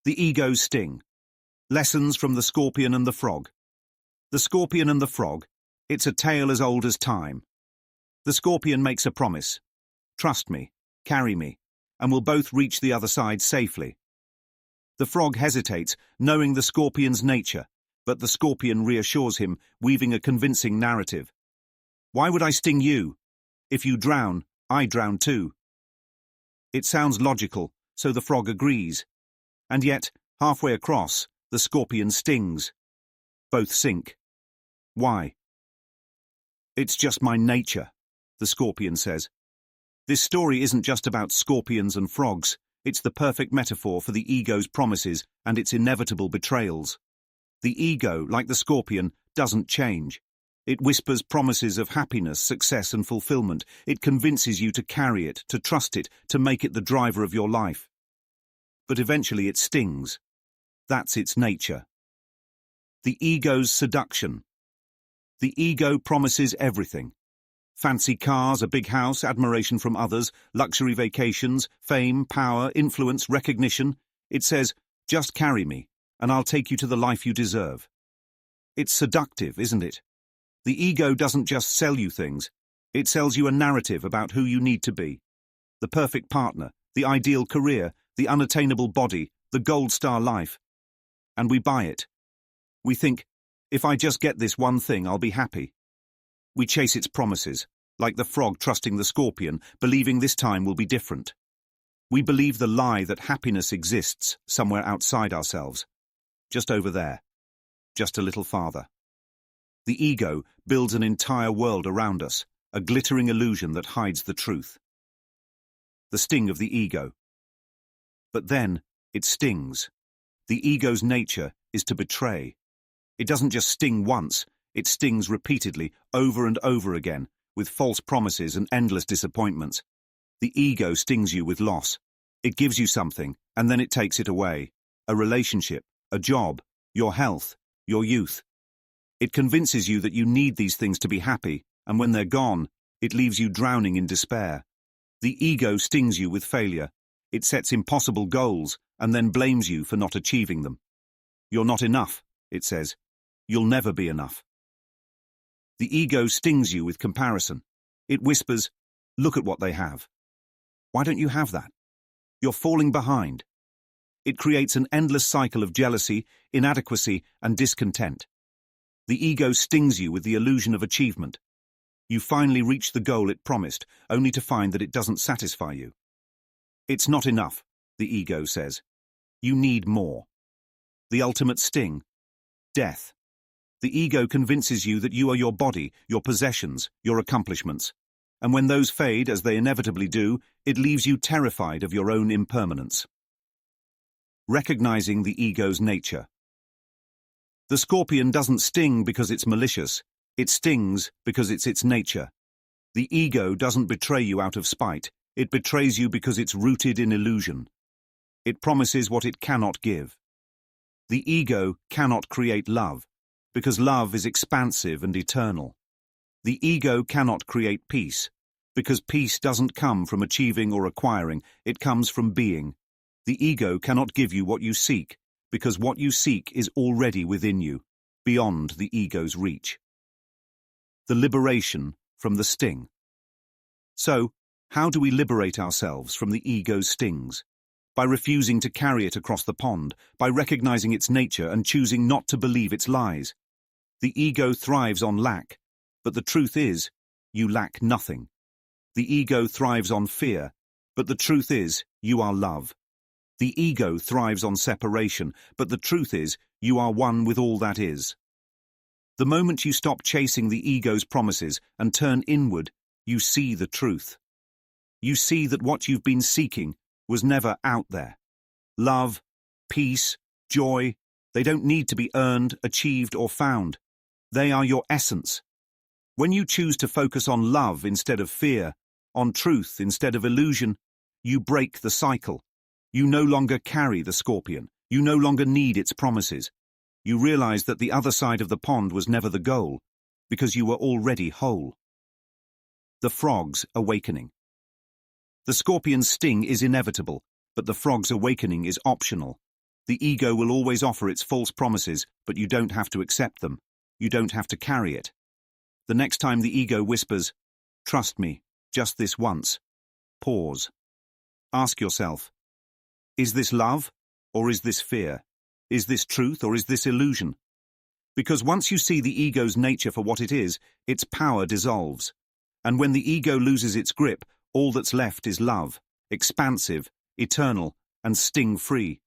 The ego's sting. Lessons from the scorpion and the frog. The scorpion and the frog. It's a tale as old as time. The scorpion makes a promise. Trust me, carry me, and we'll both reach the other side safely. The frog hesitates, knowing the scorpion's nature, but the scorpion reassures him, weaving a convincing narrative. Why would I sting you? If you drown, I drown too. It sounds logical, so the frog agrees. And yet, halfway across, the scorpion stings. Both sink. Why? It's just my nature, the scorpion says. This story isn't just about scorpions and frogs. It's the perfect metaphor for the ego's promises and its inevitable betrayals. The ego, like the scorpion, doesn't change. It whispers promises of happiness, success, and fulfillment. It convinces you to carry it, to trust it, to make it the driver of your life. But eventually it stings. That's its nature. The ego's seduction. The ego promises everything. Fancy cars, a big house, admiration from others, luxury vacations, fame, power, influence, recognition. It says, just carry me, and I'll take you to the life you deserve. It's seductive, isn't it? The ego doesn't just sell you things. It sells you a narrative about who you need to be. The perfect partner, the ideal career, the unattainable body, the gold star life. And we buy it. We think, if I just get this one thing, I'll be happy. We chase its promises, like the frog trusting the scorpion, believing this time will be different. We believe the lie that happiness exists somewhere outside ourselves. Just over there. Just a little farther. The ego builds an entire world around us, a glittering illusion that hides the truth. The sting of the ego. But then, it stings. The ego's nature is to betray. It doesn't just sting once, it stings repeatedly, over and over again, with false promises and endless disappointments. The ego stings you with loss. It gives you something, and then it takes it away. A relationship, a job, your health, your youth. It convinces you that you need these things to be happy, and when they're gone, it leaves you drowning in despair. The ego stings you with failure. It sets impossible goals, and then blames you for not achieving them. You're not enough, it says. You'll never be enough. The ego stings you with comparison. It whispers, look at what they have. Why don't you have that? You're falling behind. It creates an endless cycle of jealousy, inadequacy, and discontent. The ego stings you with the illusion of achievement. You finally reach the goal it promised, only to find that it doesn't satisfy you. It's not enough, the ego says. You need more. The ultimate sting, death. The ego convinces you that you are your body, your possessions, your accomplishments. And when those fade, as they inevitably do, it leaves you terrified of your own impermanence. Recognizing the ego's nature. The scorpion doesn't sting because it's malicious. It stings because it's its nature. The ego doesn't betray you out of spite. It betrays you because it's rooted in illusion. It promises what it cannot give. The ego cannot create love, because love is expansive and eternal. The ego cannot create peace, because peace doesn't come from achieving or acquiring, it comes from being. The ego cannot give you what you seek, because what you seek is already within you, beyond the ego's reach. The liberation from the sting. So, how do we liberate ourselves from the ego's stings? By refusing to carry it across the pond, by recognizing its nature and choosing not to believe its lies. The ego thrives on lack, but the truth is, you lack nothing. The ego thrives on fear, but the truth is, you are love. The ego thrives on separation, but the truth is, you are one with all that is. The moment you stop chasing the ego's promises and turn inward, you see the truth. You see that what you've been seeking was never out there. Love, peace, joy, they don't need to be earned, achieved, or found. They are your essence. When you choose to focus on love instead of fear, on truth instead of illusion, you break the cycle. You no longer carry the scorpion. You no longer need its promises. You realize that the other side of the pond was never the goal, because you were already whole. The frog's awakening. The scorpion's sting is inevitable, but the frog's awakening is optional. The ego will always offer its false promises, but you don't have to accept them. You don't have to carry it. The next time the ego whispers, "Trust me, just this once," pause. Ask yourself, is this love or is this fear? Is this truth or is this illusion? Because once you see the ego's nature for what it is, its power dissolves. And when the ego loses its grip, all that's left is love, expansive, eternal, and sting-free.